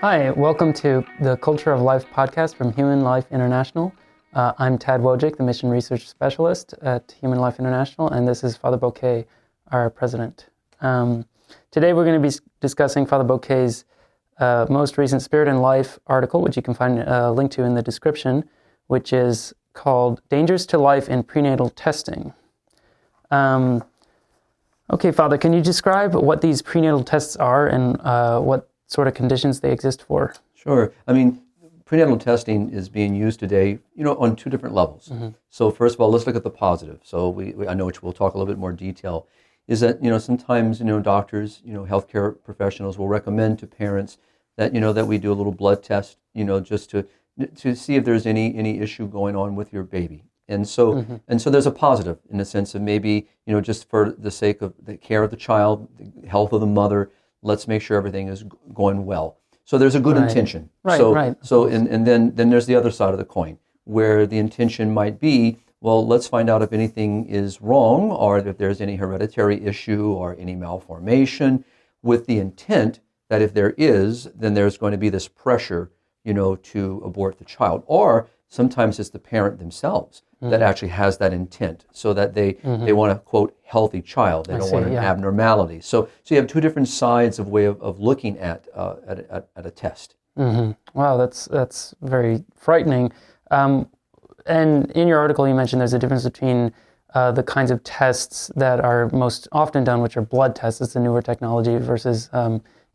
Hi, welcome to the Culture of Life podcast from Human Life International. I'm Tad Wojcik, the Mission Research Specialist at Human Life International, and this is Father Boquet, our president. Today we're going to be discussing Father Boquet's most recent Spirit and Life article, which you can find a link to in the description, which is called Dangers to Life in Prenatal Testing. Okay, Father, can you describe what these prenatal tests are and what sort of conditions they exist for? Sure. I mean, prenatal testing is being used today, on two different levels. Mm-hmm. So first of all, let's look at the positive. So I know which we'll talk a little bit more detail, is that, sometimes, doctors, healthcare professionals will recommend to parents that, that we do a little blood test, just to see if there's any issue going on with your baby. And so, mm-hmm. and so there's a positive in the sense of maybe, just for the sake of the care of the child, the health of the mother, let's make sure everything is going well. So there's a good intention. Right. So and then there's the other side of the coin, where the intention might be, well, let's find out if anything is wrong or if there's any hereditary issue or any malformation, with the intent that if there is, then there's going to be this pressure, to abort the child. Or sometimes it's the parent themselves that actually has that intent, so that they want a, quote, healthy child. They don't want an abnormality. So you have two different sides of way of looking at a test. Mm-hmm. Wow, that's very frightening. And in your article, you mentioned there's a difference between the kinds of tests that are most often done, which are blood tests. It's a newer technology, versus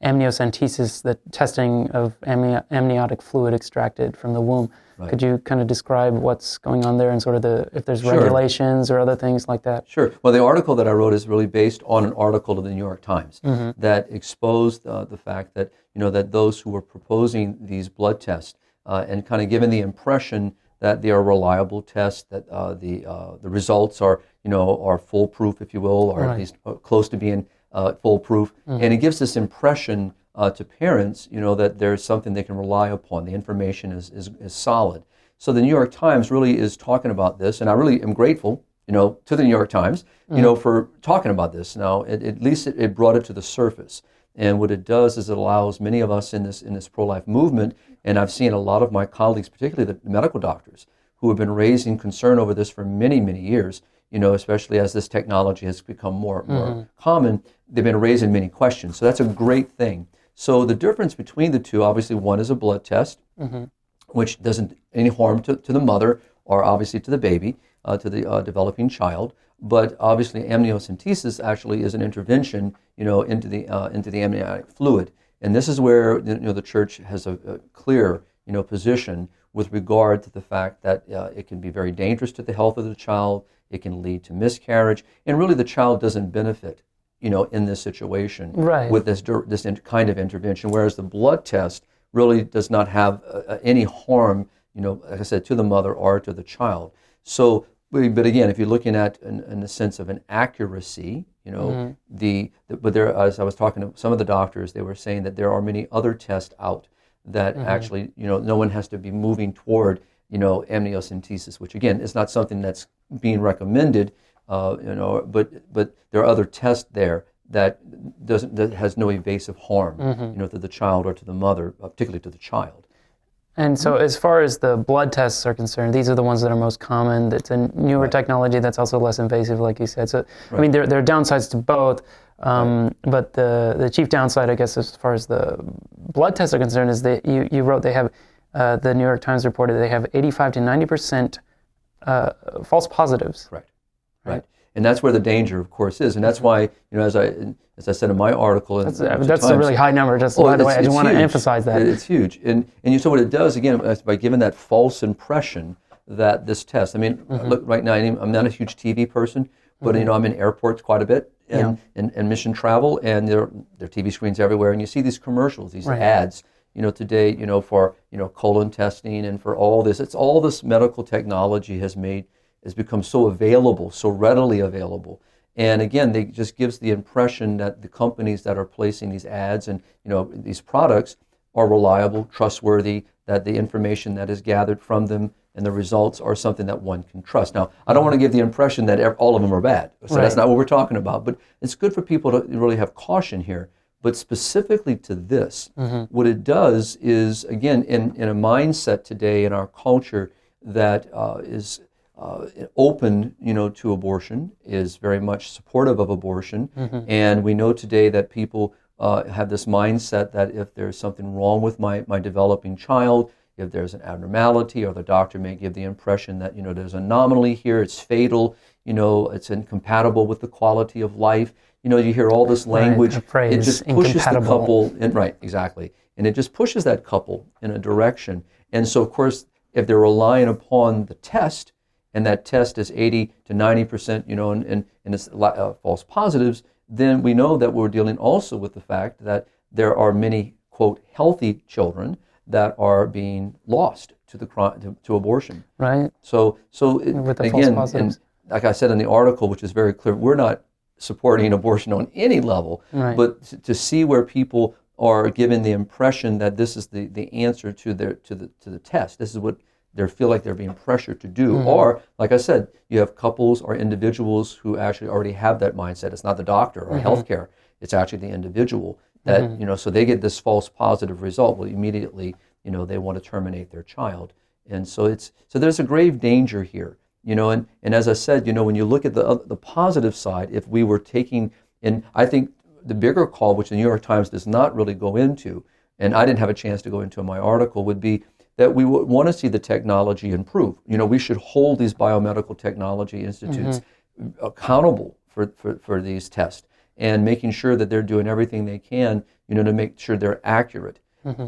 amniocentesis, the testing of amniotic fluid extracted from the womb. Right. Could you kind of describe what's going on there and sort of if there's regulations or other things like that? Sure. Well, the article that I wrote is really based on an article of the New York Times that exposed the fact that, that those who were proposing these blood tests and kind of given the impression that they are reliable tests, that the results are, are foolproof, if you will, or at least close to being foolproof. And it gives this impression to parents, that there's something they can rely upon. The information is solid. So the New York Times really is talking about this, and I really am grateful, to the New York Times, for talking about this. Now, at least it brought it to the surface. And what it does is it allows many of us in this pro-life movement, and I've seen a lot of my colleagues, particularly the medical doctors, who have been raising concern over this for many, many years, especially as this technology has become more common. They've been raising many questions. So that's a great thing. So the difference between the two, obviously one is a blood test, which doesn't any harm to the mother or obviously to the baby, to the developing child. But obviously amniocentesis actually is an intervention, into the amniotic fluid. And this is where, the church has a clear, position with regard to the fact that it can be very dangerous to the health of the child. It can lead to miscarriage. And really the child doesn't benefit, in this situation with this kind of intervention, whereas the blood test really does not have any harm, like I said, to the mother or to the child. So, but again, if you're looking at in the sense of an accuracy, but there, as I was talking to some of the doctors, they were saying that there are many other tests out that actually, no one has to be moving toward, amniocentesis, which again is not something that's being recommended. But there are other tests there that has no evasive harm, to the child or to the mother, particularly to the child. And so, as far as the blood tests are concerned, these are the ones that are most common. It's a newer technology that's also less invasive, like you said. So, I mean, there are downsides to both, but the chief downside, I guess, as far as the blood tests are concerned, is that you wrote they have the New York Times reported they have 85 to 90% false positives. Correct. Right. And that's where the danger, of course, is. And that's why, as I said in my article... That's a really high number, by the way. I just want to emphasize that. It's huge. And so what it does, again, by giving that false impression that this test... I mean, look, right now, I'm not a huge TV person, but, I'm in airports quite a bit and mission travel, and there are TV screens everywhere, and you see these commercials, these ads, today, for, colon testing and for all this. It's all this medical technology has become so available, so readily available. And again, they just gives the impression that the companies that are placing these ads and, these products are reliable, trustworthy, that the information that is gathered from them and the results are something that one can trust. Now, I don't want to give the impression that all of them are bad. So that's not what we're talking about. But it's good for people to really have caution here But specifically to this, what it does is, again, in a mindset today in our culture that is open, to abortion, is very much supportive of abortion, and we know today that people have this mindset that if there's something wrong with my developing child, if there's an abnormality, or the doctor may give the impression that there's an anomaly here, it's fatal, it's incompatible with the quality of life. You hear all this language. Right, it just pushes the couple in, right, exactly, and it just pushes that couple in a direction. And so, of course, if they're relying upon the test, and that test is 80 to 90%, and it's false positives, then we know that we're dealing also with the fact that there are many, quote, healthy children that are being lost to abortion. Right. So with the false positives. And like I said in the article, which is very clear, we're not supporting abortion on any level, right. But to see where people are given the impression that this is the answer to the test. This is what they feel like they're being pressured to do. Or, like I said, you have couples or individuals who actually already have that mindset. It's not the doctor or healthcare. It's actually the individual that, so they get this false positive result. Well, immediately, they want to terminate their child. And so there's a grave danger here, and as I said, when you look at the positive side, if we were taking, and I think the bigger call, which the New York Times does not really go into, and I didn't have a chance to go into in my article, would be that we would want to see the technology improve. We should hold these biomedical technology institutes accountable for these tests, and making sure that they're doing everything they can, to make sure they're accurate.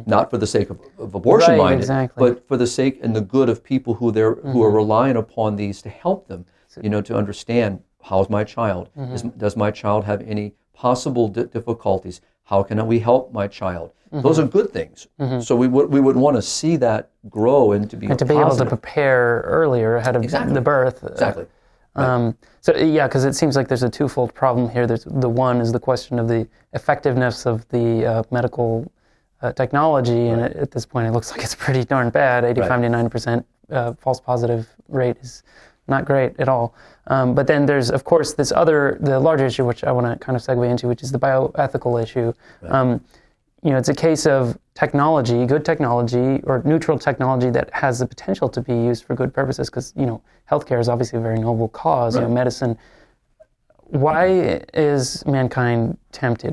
Not for the sake of abortion minded, exactly. but for the sake and the good of people who are relying upon these to help them, to understand, how's my child? Does my child have any possible difficulties? How can we help my child? Those are good things. So we would want to see that grow and to be able to prepare earlier ahead of the birth. Exactly. Right. Because it seems like there's a twofold problem here. There's the one is the question of the effectiveness of the medical technology, and at this point it looks like it's pretty darn bad. 85 to 90% false positive rate is not great at all. But then there's, of course, the larger issue, which I want to kind of segue into, which is the bioethical issue. Right. It's a case of technology, good technology, or neutral technology that has the potential to be used for good purposes, because, healthcare is obviously a very noble cause, right. Medicine. Why is mankind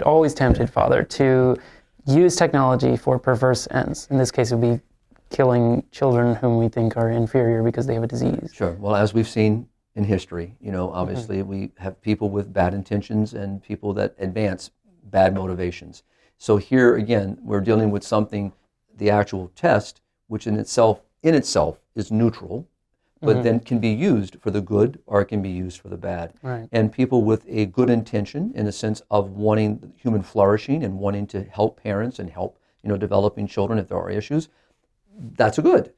always tempted, Father, to use technology for perverse ends? In this case, it would be killing children whom we think are inferior because they have a disease. Sure. Well, as we've seen in history, obviously we have people with bad intentions and people that advance bad motivations. So here again, we're dealing with something, the actual test, which in itself is neutral, but then can be used for the good or it can be used for the bad. Right. And people with a good intention, in the sense of wanting human flourishing and wanting to help parents and help developing children if there are issues, that's a good.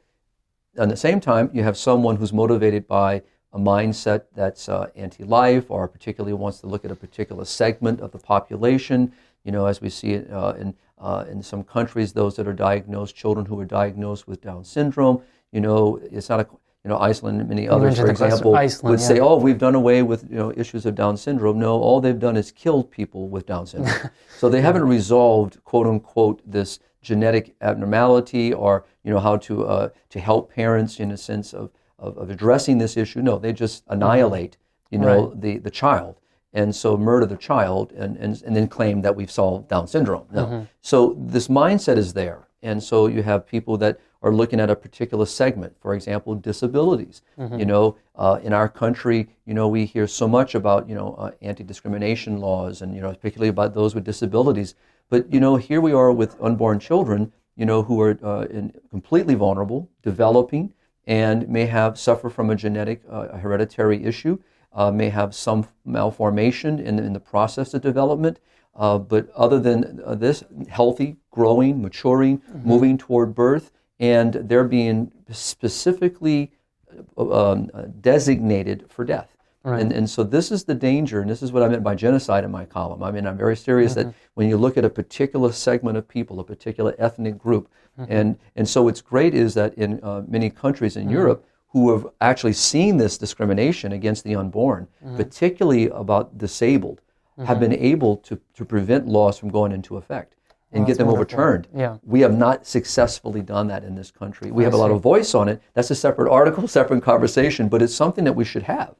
At the same time, you have someone who's motivated by a mindset that's anti-life, or particularly wants to look at a particular segment of the population. As we see it in some countries, those that are diagnosed, children who are diagnosed with Down syndrome, it's not Iceland and many others, for example, would say, oh, we've done away with issues of Down syndrome. No, all they've done is killed people with Down syndrome. So they haven't resolved, quote unquote, this genetic abnormality, or how to help parents in a sense of addressing this issue. No, they just annihilate the child, and so murder the child, and then claim that we've solved Down syndrome. No. So this mindset is there, and so you have people that are looking at a particular segment, for example, disabilities. In our country, we hear so much about anti-discrimination laws, and particularly about those with disabilities. But here we are with unborn children, who are completely vulnerable, developing, and may suffer from a genetic, hereditary issue, may have some malformation in the process of development. But other than this, healthy, growing, maturing, moving toward birth, and they're being specifically designated for death. Right. And so this is the danger, and this is what I meant by genocide in my column. I mean, I'm very serious that when you look at a particular segment of people, a particular ethnic group, and so what's great is that in many countries in Europe who have actually seen this discrimination against the unborn, particularly about disabled, have been able to prevent laws from going into effect and get them overturned. Yeah. We have not successfully done that in this country. We have a lot of voice on it. That's a separate article, separate conversation, but it's something that we should have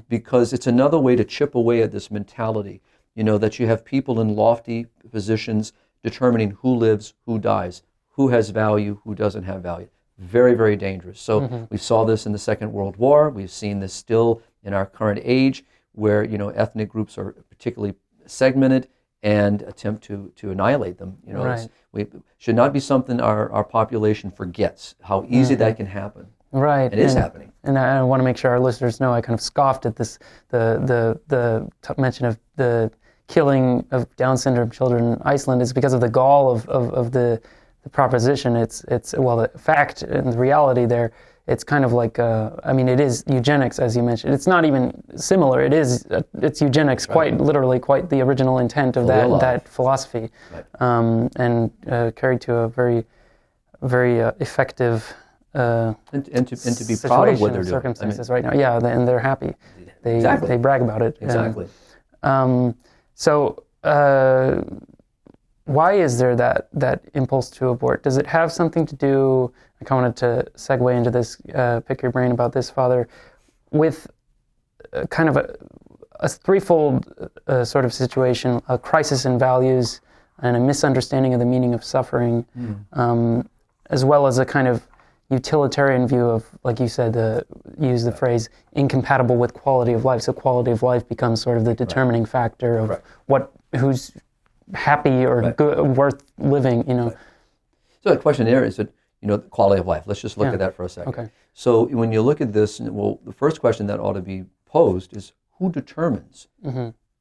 because it's another way to chip away at this mentality, that you have people in lofty positions determining who lives, who dies, who has value, who doesn't have value. Very, very dangerous. So we saw this in the Second World War. We've seen this still in our current age where, ethnic groups are particularly segmented and attempt to annihilate them. We should not be something our population forgets, how easy that can happen. Right. It is happening. And I want to make sure our listeners know I kind of scoffed at this, the mention of the killing of Down syndrome children in Iceland is because of the gall of the proposition. It's the fact and the reality there. It's kind of like, it is eugenics, as you mentioned. It's not even similar. It's eugenics, quite literally, quite the original intent of that philosophy, and carried to a very, very effective and to be proud of what they're doing. Circumstances right now. Yeah, and they're happy. They brag about it. Exactly. So why is there that impulse to abort? Does it have something to do, I kind of wanted to segue into this, pick your brain about this, Father, with kind of a threefold sort of situation, a crisis in values and a misunderstanding of the meaning of suffering, as well as a kind of utilitarian view of, like you said, use the phrase, incompatible with quality of life. So quality of life becomes sort of the determining factor of who's happy or good, worth living, So the question there is that, the quality of life. Let's just look at that for a second. Okay. So when you look at this, the first question that ought to be posed is who determines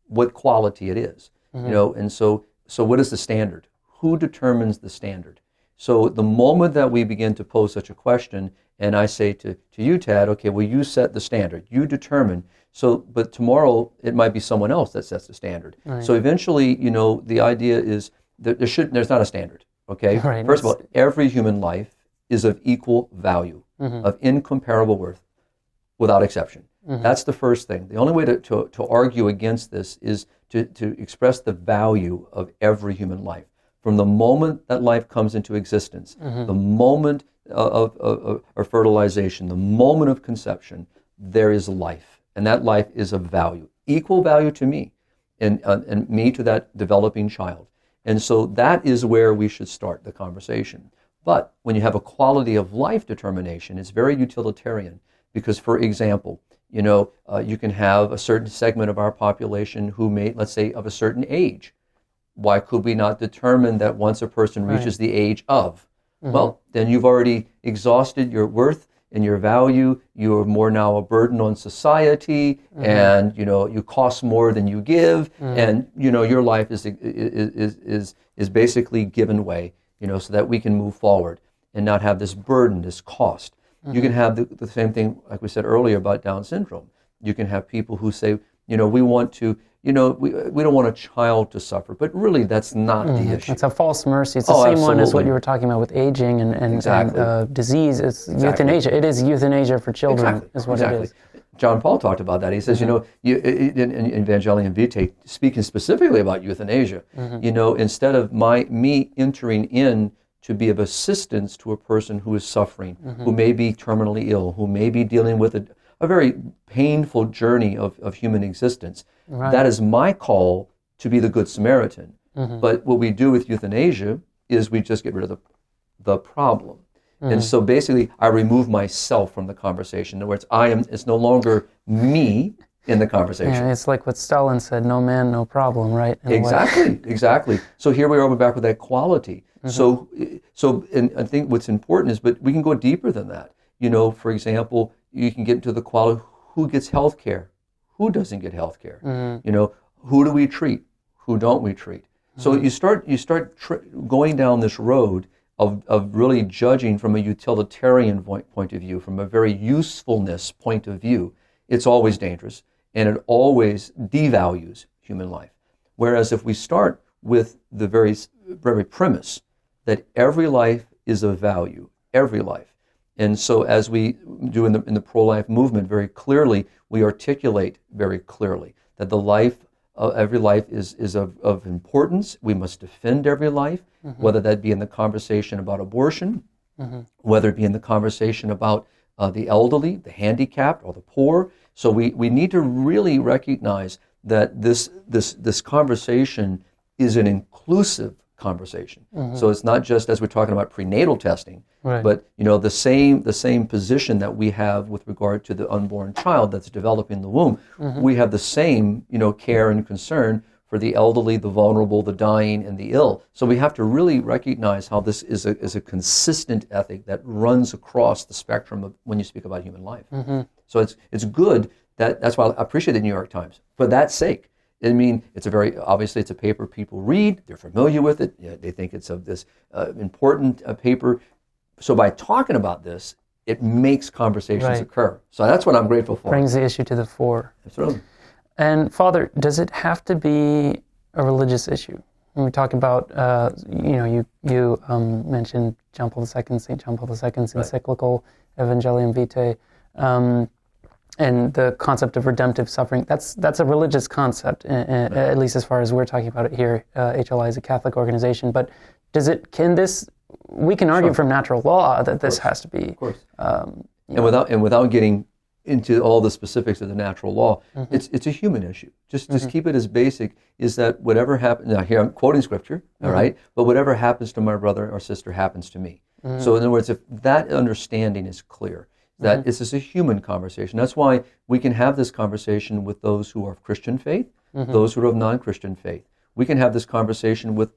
what quality it is? And so what is the standard? Who determines the standard? So the moment that we begin to pose such a question, and I say to you, Tad, okay, well, you set the standard, you determine. So, but tomorrow it might be someone else that sets the standard. Right. So eventually, the idea is that there's not a standard. Okay. Right. First of all, every human life is of equal value, of incomparable worth, without exception. That's the first thing. The only way to argue against this is to express the value of every human life. From the moment that life comes into existence, the moment of fertilization, the moment of conception, there is life. And that life is of value, equal value to me, and me to that developing child. And so that is where we should start the conversation. But when you have a quality of life determination, it's very utilitarian. Because, for example, you can have a certain segment of our population who may, let's say, of a certain age. Why could we not determine that once a person reaches the age of? Well, then you've already exhausted your worth and your value. You are more now a burden on society, and you cost more than you give, and your life is basically given way, so that we can move forward and not have this burden, this cost. You can have the same thing, like we said earlier about Down syndrome. You can have people who say, we want to. We don't want a child to suffer, but really that's not the issue. It's a false mercy. It's the same one as what you were talking about with aging and disease. It's euthanasia. It is euthanasia for children, is what it is. John Paul talked about that. He says, in Evangelium Vitae, speaking specifically about euthanasia, instead of me entering in to be of assistance to a person who is suffering, who may be terminally ill, who may be dealing with a very painful journey of human existence. Right. That is my call to be the Good Samaritan. But what we do with euthanasia is we just get rid of the problem. And so basically I remove myself from the conversation. In other words, it's no longer me in the conversation. Yeah, it's like what Stalin said, no man, no problem, right? Exactly. So here we are, we're back with that quality. So and I think what's important is, but we can go deeper than that. For example, you can get into the quality, who gets health care? Who doesn't get health care? Who do we treat? Who don't we treat? So you start going down this road of really judging from a utilitarian point of view, from a very usefulness point of view. It's always dangerous, and it always devalues human life. Whereas if we start with the very, very premise that every life is of value, every life. And so as we do in the pro-life movement very clearly, we articulate very clearly that the life every life is of importance. We must defend every life, whether that be in the conversation about abortion, whether it be in the conversation about the elderly, the handicapped, or the poor. So we need to really recognize that this conversation is an inclusive conversation. So it's not just as we're talking about prenatal testing, Right. but the same position that we have with regard to the unborn child that's developing in the womb. We have the same care and concern for the elderly, the vulnerable, the dying, and the ill. So we have to really recognize how this is a consistent ethic that runs across the spectrum of when you speak about human life. So it's good that's why I appreciate the New York Times for that sake. I mean, obviously it's a paper people read, they're familiar with it, they think it's of this important paper. So by talking about this, it makes conversations occur. So that's what I'm grateful for. Brings the issue to the fore. Absolutely. And Father, does it have to be a religious issue? When we talk about, you mentioned John Paul II, St. John Paul II's encyclical Evangelium Vitae, and the concept of redemptive suffering. That's a religious concept, at least as far as we're talking about it here. HLI is a Catholic organization, but we can argue from natural law that this has to be. Of course. And without getting into all the specifics of the natural law, it's a human issue. Just keep it as basic, is that whatever happens, now here I'm quoting scripture, all right, but whatever happens to my brother or sister happens to me. So in other words, if that understanding is clear, that this is a human conversation. That's why we can have this conversation with those who are of Christian faith, those who are of non-Christian faith. We can have this conversation with,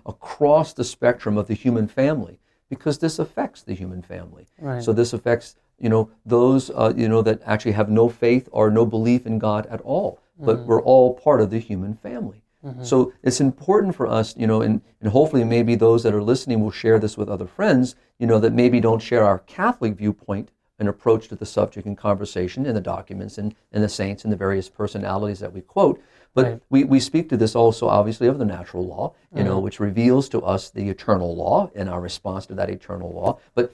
across the spectrum of the human family, because this affects the human family. Right. So this affects, those, that actually have no faith or no belief in God at all. But we're all part of the human family. So it's important for us, and hopefully maybe those that are listening will share this with other friends, that maybe don't share our Catholic viewpoint and approach to the subject and conversation in the documents and the saints and the various personalities that we quote. But we speak to this also, obviously, of the natural law, which reveals to us the eternal law and our response to that eternal law. But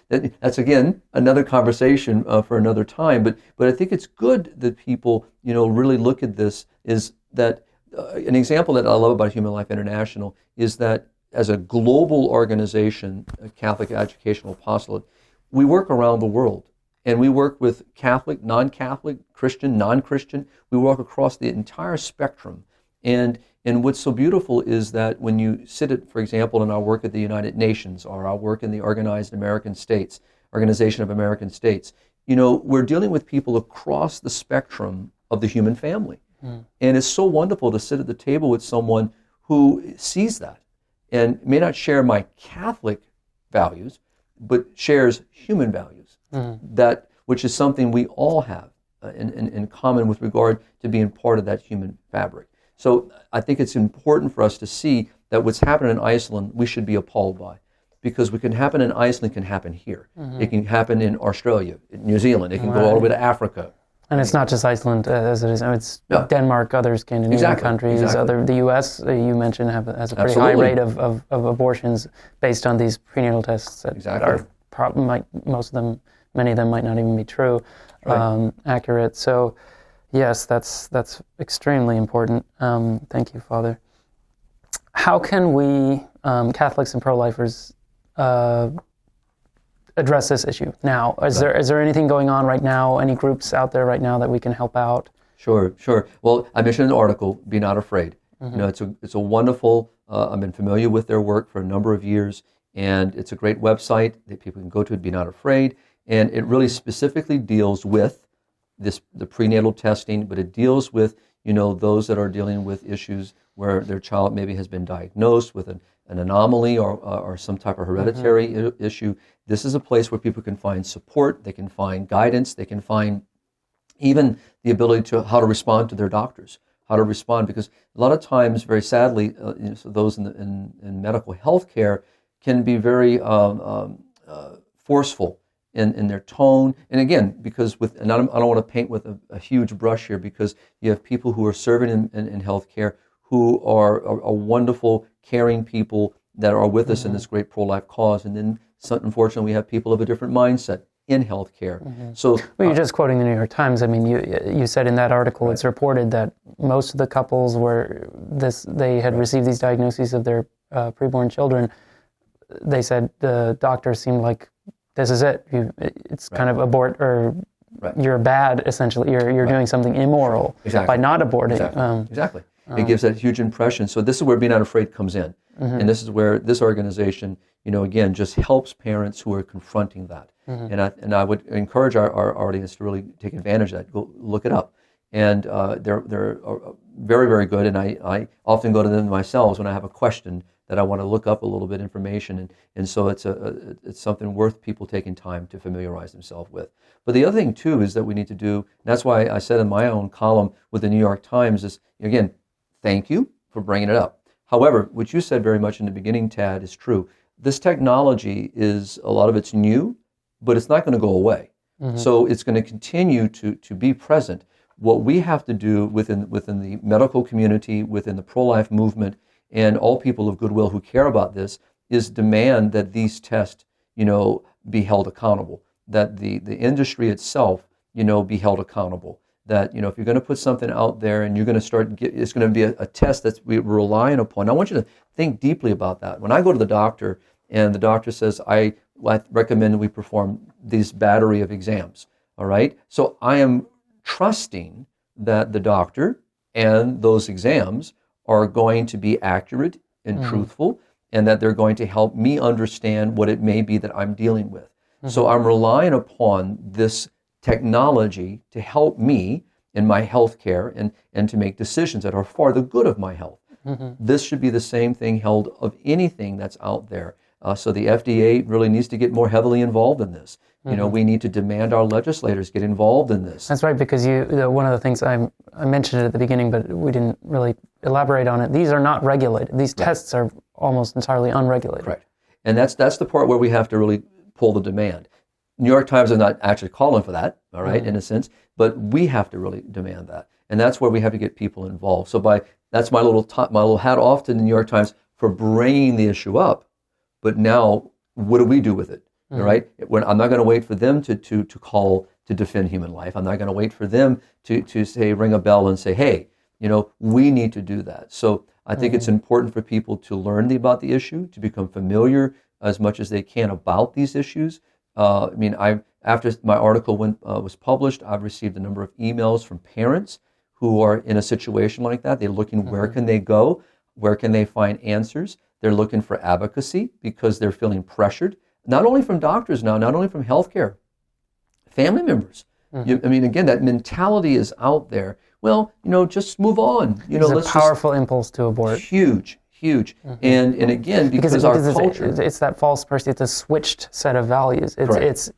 that's, again, another conversation for another time. But I think it's good that people, really look at this, is that an example that I love about Human Life International is that as a global organization, a Catholic Educational Apostolate, we work around the world. And we work with Catholic, non-Catholic, Christian, non-Christian. We work across the entire spectrum. And what's so beautiful is that when you sit for example, in our work at the United Nations or our work in the Organization of American States, we're dealing with people across the spectrum of the human family. And it's so wonderful to sit at the table with someone who sees that and may not share my Catholic values, but shares human values, which is something we all have in common with regard to being part of that human fabric. So I think it's important for us to see that what's happening in Iceland, we should be appalled by. Because what can happen in Iceland can happen here. It can happen in Australia, in New Zealand. It can go all the way to Africa. And it's not just Iceland as it is. It's Denmark, other Scandinavian countries, the U.S. You mentioned has a pretty high rate of abortions based on these prenatal tests that are many of them might not even be true, accurate. So, yes, that's extremely important. Thank you, Father. How can we, Catholics and pro-lifers, address this issue now? Is there anything going on right now? Any groups out there right now that we can help out? Sure. Well, I mentioned in the article, Be Not Afraid. It's a wonderful. I've been familiar with their work for a number of years, and it's a great website that people can go to. Be Not Afraid, and it really specifically deals with the prenatal testing, but it deals with those that are dealing with issues where their child maybe has been diagnosed with an anomaly or some type of hereditary issue. This is a place where people can find support, they can find guidance, they can find even the ability to how to respond to their doctors, how to respond, because a lot of times, very sadly, so those in medical health care can be very forceful in their tone. And again, because I don't want to paint with a huge brush here, because you have people who are serving in healthcare who are wonderful, caring people that are with us in this great pro-life cause. And then, unfortunately, we have people of a different mindset in healthcare. So, you're just quoting the New York Times. I mean, you said in that article, it's reported that most of the couples where they had received these diagnoses of their preborn children, they said the doctor seemed like, this is it. It's kind of abort, or you're bad, essentially. You're doing something immoral by not aborting. Exactly. It gives that huge impression. So this is where Be Not Afraid comes in. And this is where this organization, again, just helps parents who are confronting that. And I would encourage our audience to really take advantage of that. Go look it up. And they're very, very good. And I often go to them myself when I have a question that I want to look up a little bit information. And so it's something worth people taking time to familiarize themselves with. But the other thing, too, is that we need to do, and that's why I said in my own column with the New York Times is, again, thank you for bringing it up. However, what you said very much in the beginning, Tad, is true. This technology a lot of it's new, but it's not going to go away. So it's going to continue to be present. What we have to do within the medical community, within the pro-life movement, and all people of goodwill who care about this, is demand that these tests, be held accountable. That the industry itself, be held accountable. That, if you're going to put something out there and you're going to it's going to be a test that we're relying upon. I want you to think deeply about that. When I go to the doctor and the doctor says, I recommend we perform this battery of exams, all right? So I am trusting that the doctor and those exams are going to be accurate and truthful, and that they're going to help me understand what it may be that I'm dealing with. So I'm relying upon this technology to help me in my health care and to make decisions that are for the good of my health. This should be the same thing held of anything that's out there. So the FDA really needs to get more heavily involved in this. We need to demand our legislators get involved in this. That's right, because one of the things I mentioned it at the beginning, but we didn't really elaborate on it. These are not regulated. These tests are almost entirely unregulated. Right, and that's the part where we have to really pull the demand. New York Times is not actually calling for that, all right, in a sense, but we have to really demand that, and that's where we have to get people involved. So that's my little hat off to the New York Times for bringing the issue up. But now, what do we do with it? All right, I'm not going to wait for them to call to defend human life. I'm not going to wait for them to say, ring a bell and say, hey, we need to do that. So I think it's important for people to learn about the issue, to become familiar as much as they can about these issues. After my article was published, I've received a number of emails from parents who are in a situation like that. They're looking, where can they go? Where can they find answers? They're looking for advocacy because they're feeling pressured, not only from doctors now, not only from healthcare, family members. Again, that mentality is out there. Well, just move on. It's a powerful impulse to abort. Huge. And again, because our culture, it's that false person. It's a switched set of values. It's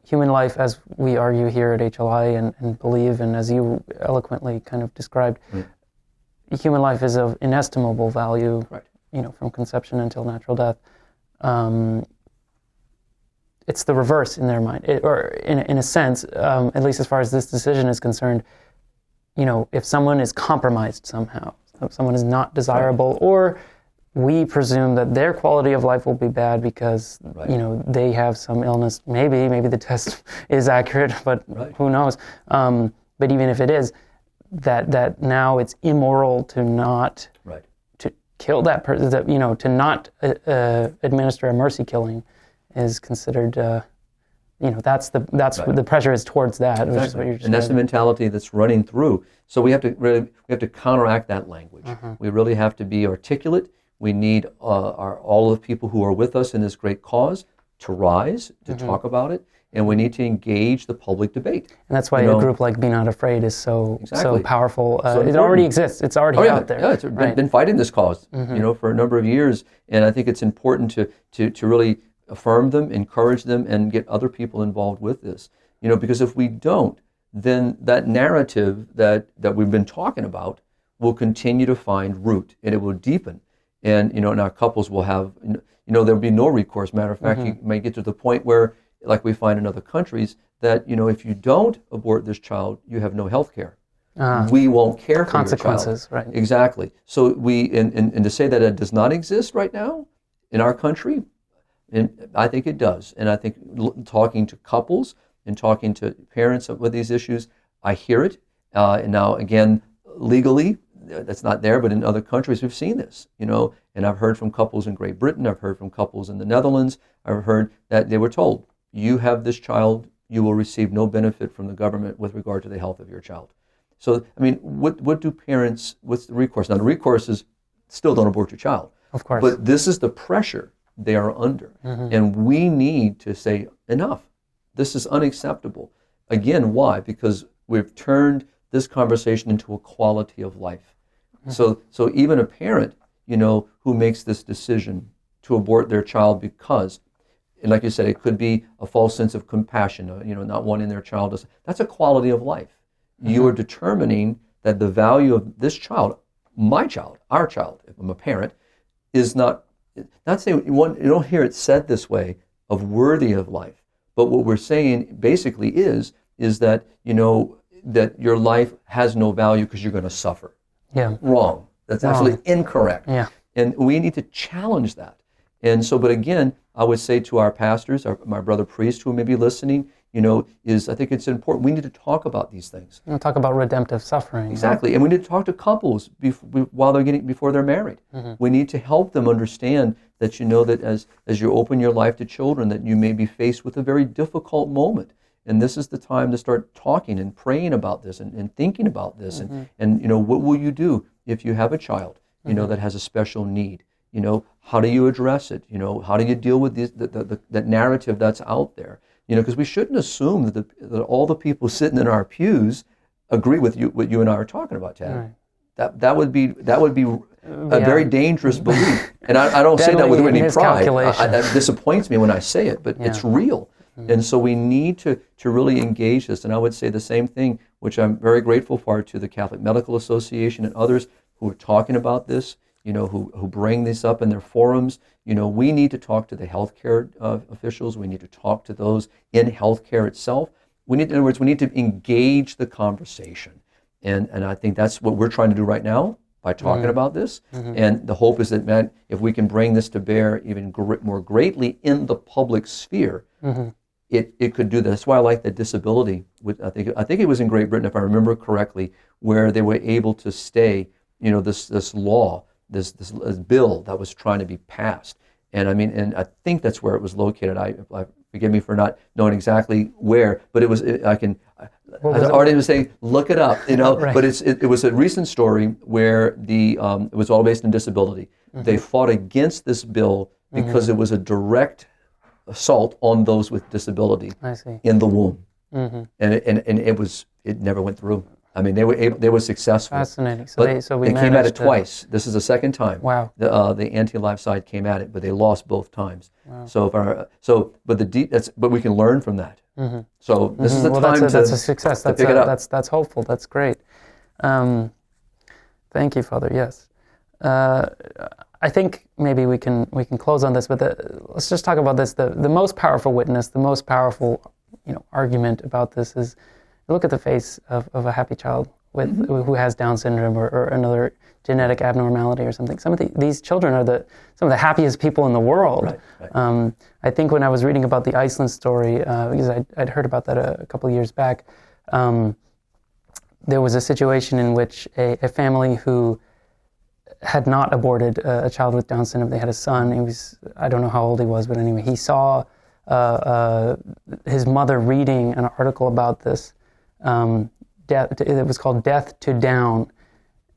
human life, as we argue here at HLI and believe, and as you eloquently kind of described, human life is of inestimable value. Right. From conception until natural death. It's the reverse in their mind, or in a sense, at least as far as this decision is concerned. If someone is compromised somehow, if someone is not desirable, or we presume that their quality of life will be bad because they have some illness. Maybe the test is accurate, but who knows? But even if it is, that now it's immoral to not to kill that person. That to not administer a mercy killing is considered. That's the pressure is towards that, exactly. Which is what you're just and that's the mentality that's running through. So we have to counteract that language. We really have to be articulate. We need all of the people who are with us in this great cause to rise, to talk about it, and we need to engage the public debate. And that's why a group like Be Not Afraid is so powerful. It already exists. It's already out there. Yeah, it's been fighting this cause, for a number of years, and I think it's important to really affirm them, encourage them, and get other people involved with this. Because if we don't, then that narrative that we've been talking about will continue to find root, and it will deepen. And our couples will have, there'll be no recourse. Matter of fact, you may get to the point where, like we find in other countries, that if you don't abort this child, you have no health care. We won't care for your child. Consequences, right? Exactly. So and to say that it does not exist right now in our country, and I think it does. And I think talking to couples and talking to parents with these issues, I hear it. And now again, legally, that's not there, but in other countries we've seen this, and I've heard from couples in Great Britain, I've heard from couples in the Netherlands, I've heard that they were told, you have this child, you will receive no benefit from the government with regard to the health of your child. So, I mean, what do parents, what's the recourse? Now, the recourse is still don't abort your child. Of course. But this is the pressure they are under. And we need to say, enough. This is unacceptable. Again, why? Because we've turned this conversation into a quality of life. So even a parent, who makes this decision to abort their child because, and like you said, it could be a false sense of compassion, not wanting their child to, that's a quality of life. You are determining that the value of this child, my child, our child, if I'm a parent, is not saying, you don't hear it said this way, of worthy of life. But what we're saying basically is that, that your life has no value because you're going to suffer. Yeah. Wrong. That's absolutely incorrect. Yeah. And we need to challenge that. And so, but again, I would say to our pastors, my brother priest who may be listening, I think it's important. We need to talk about these things. We'll talk about redemptive suffering. Exactly. And we need to talk to couples before they're married. We need to help them understand that, that as you open your life to children, that you may be faced with a very difficult moment. And this is the time to start talking and praying about this and thinking about this. And what will you do if you have a child, that has a special need? How do you address it? How do you deal with that narrative that's out there? Because we shouldn't assume that all the people sitting in our pews agree with what you and I are talking about, Tad. Right. That would be a very dangerous belief. And I don't say that with any pride. That disappoints me when I say it, but it's real. And so we need to really engage this. And I would say the same thing, which I'm very grateful for, to the Catholic Medical Association and others who are talking about this, who bring this up in their forums. We need to talk to the healthcare officials. We need to talk to those in healthcare itself. In other words, we need to engage the conversation. And I think that's what we're trying to do right now by talking about this. And the hope is that, man, if we can bring this to bear even more greatly in the public sphere, it could do this. That's why I like the disability. I think it was in Great Britain, if I remember correctly, where they were able to stay, this law, this bill that was trying to be passed. And I think that's where it was located. Forgive me for not knowing exactly where, but it was. Artie was saying, look it up, Right. But it was a recent story where it was all based on disability. They fought against this bill because it was a direct assault on those with disability in the womb, and it never went through. They were successful. Fascinating. So they came at it twice. This is the second time. Wow. The anti-life side came at it, but they lost both times. Wow. But we can learn from that. So this is the time that's a success. To pick it up. That's hopeful. That's great. Thank you, Father. Yes. I think maybe we can close on this, but let's just talk about this. The most powerful witness, the most powerful argument about this is, look at the face of a happy child who has Down syndrome or another genetic abnormality or something. Some of these children are some of the happiest people in the world. Right. I think when I was reading about the Iceland story, because I'd heard about that a couple of years back, there was a situation in which a family who had not aborted a child with Down syndrome, they had a son. I don't know how old he was, but anyway, he saw his mother reading an article about this. It was called Death to Down,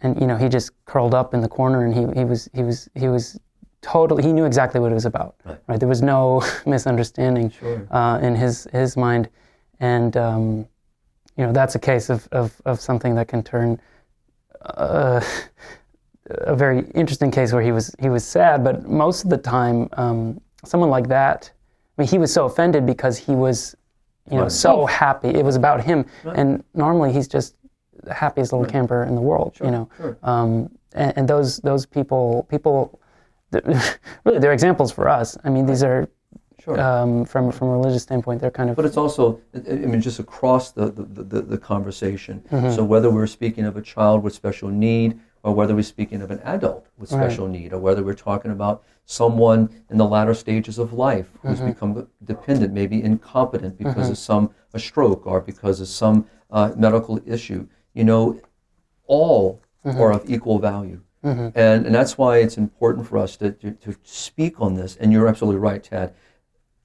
and he just curled up in the corner, and he was totally, he knew exactly what it was about. Right? There was no misunderstanding in his mind, and that's a case of something that can turn a very interesting case where he was sad, but most of the time, someone like that, he was so offended because he was so happy. It was about him. Right. And normally he's just the happiest little camper in the world, Sure. And those people, really, they're examples for us. These are, from a religious standpoint, they're kind of... But it's also, just across the conversation. So whether we're speaking of a child with special need, or whether we're speaking of an adult with special need, or whether we're talking about someone in the latter stages of life who's become dependent, maybe incompetent because of a stroke or because of some medical issue. all are of equal value. And that's why it's important for us to speak on this. And you're absolutely right, Tad.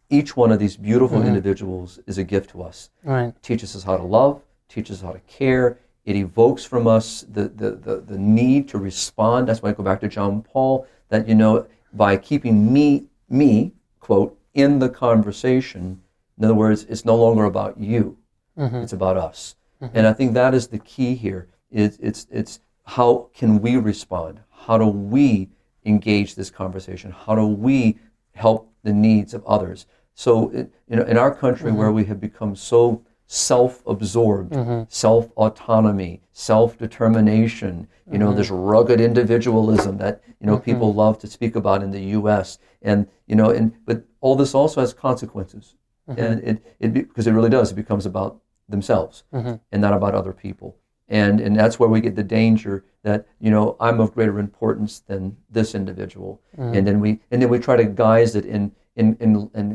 Each one of these beautiful individuals is a gift to us. Right. Teaches us how to love, teaches us how to care. It evokes from us the need to respond. That's why I go back to John Paul, that, by keeping me, quote, in the conversation, in other words, it's no longer about you, it's about us. And I think that is the key here. It's how can we respond? How do we engage this conversation? How do we help the needs of others? So in our country where we have become so self-absorbed, self-autonomy, self-determination, this rugged individualism that, people love to speak about in the U.S. But all this also has consequences. And because it really does, it becomes about themselves and not about other people. And that's where we get the danger that, I'm of greater importance than this individual. And then we try to guise it in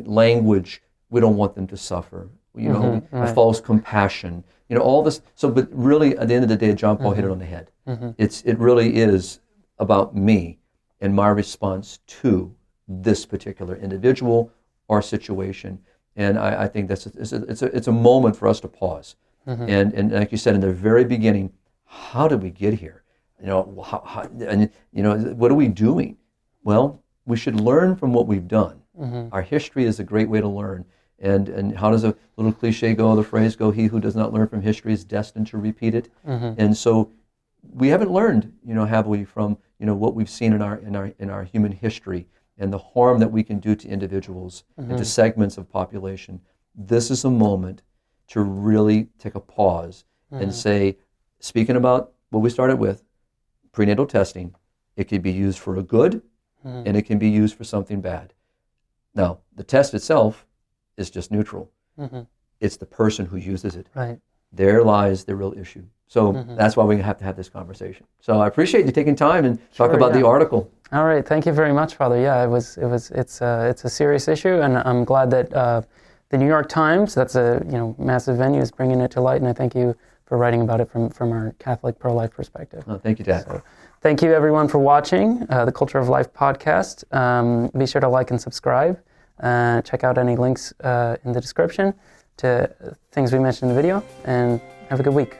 language. We don't want them to suffer. A false compassion, all this. So, but really, at the end of the day, John Paul hit it on the head. It really is about me and my response to this particular individual or situation. And I think it's a moment for us to pause. And like you said in the very beginning, how did we get here? What are we doing? Well, we should learn from what we've done. Our history is a great way to learn. And how does a little cliche go, the phrase go, he who does not learn from history is destined to repeat it. And so we haven't learned, have we, from, what we've seen in our human history and the harm that we can do to individuals and to segments of population. This is a moment to really take a pause and say, speaking about what we started with, prenatal testing, it can be used for a good and it can be used for something bad. Now, the test itself is just neutral. It's the person who uses it. Right. There lies the real issue. So that's why we have to have this conversation. So I appreciate you taking time and talk about the article. All right, thank you very much, Father. Yeah, it's a serious issue, and I'm glad that the New York Times, that's a massive venue, is bringing it to light, and I thank you for writing about it from our Catholic pro-life perspective. Oh, thank you, Dad. So, thank you, everyone, for watching the Culture of Life podcast. Be sure to like and subscribe. Check out any links in the description to things we mentioned in the video, and have a good week.